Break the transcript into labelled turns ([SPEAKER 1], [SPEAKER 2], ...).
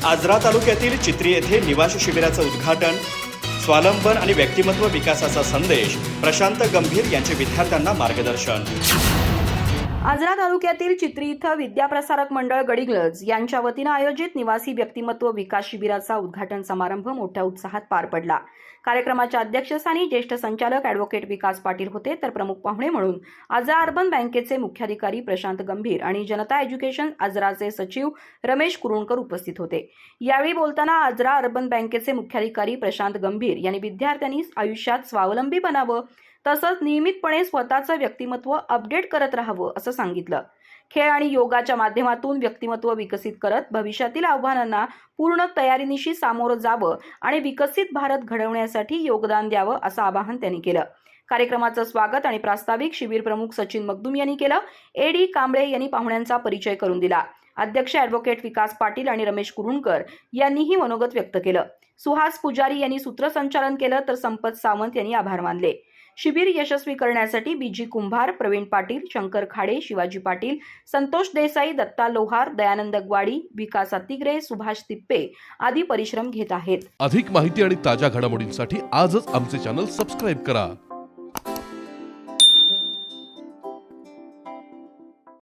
[SPEAKER 1] आजरा तालुक्यातील चित्री येथे निवासी शिबिराचं उद्घाटन, स्वावलंबन आणि व्यक्तिमत्व विकासाचा संदेश, प्रशांत गंभीर यांचे विद्यार्थ्यांना मार्गदर्शन।
[SPEAKER 2] आजरा तालुक्यातील चित्री इथं विद्याप्रसारक मंडळ गडिंग्लज यांच्या वतीनं आयोजित निवासी व्यक्तिमत्व विकास शिबिराचा उद्घाटन समारंभ मोठ्या उत्साहात पार पडला। कार्यक्रमाच्या अध्यक्षस्थानी ज्येष्ठ संचालक ॲडव्होकेट विकास पाटील होते, तर प्रमुख पाहुणे म्हणून आजरा अर्बन बँकेचे मुख्याधिकारी प्रशांत गंभीर आणि जनता एज्युकेशन आजराचे सचिव रमेश कुरुणकर उपस्थित होते। यावेळी बोलताना आजरा अर्बन बँकेचे मुख्याधिकारी प्रशांत गंभीर यांनी विद्यार्थ्यांनी आयुष्यात स्वावलंबी बनावं तसंच नियमितपणे स्वतःचं व्यक्तिमत्व अपडेट करत राहावं असं सांगितलं। खेळ आणि योगाच्या माध्यमातून व्यक्तिमत्व विकसित करत भविष्यातील आव्हानांना पूर्ण तयारीनिशी सामोरं जावं आणि विकसित भारत घडवण्यासाठी योगदान द्यावं असं आवाहन त्यांनी केलं। कार्यक्रमाचं स्वागत आणि प्रास्ताविक शिबिर प्रमुख सचिन मगदूम यांनी केलं। एडी कांबळे यांनी पाहुण्यांचा परिचय करून दिला। अध्यक्ष ॲडव्होकेट विकास पाटील आणि रमेश कुरुणकर यांनीही मनोगत व्यक्त केलं। सुहास पुजारी यांनी सूत्रसंचालन केलं, तर संपत सावंत यांनी आभार मानले। शिबिर यशस्वी करण्यासाठी बीजी कुंभार, प्रवीण पाटील, शंकर खाडे, शिवाजी पाटील, संतोष देसाई, दत्ता लोहार, दयानंद ग्वाडी, विकास अतिग्रे, सुभाष तिप्पे आदी परिश्रम घेत आहेत।
[SPEAKER 3] अधिक माहिती आणि ताज्या घडामोडींसाठी आजच आमचे चॅनल सबस्क्राइब करा।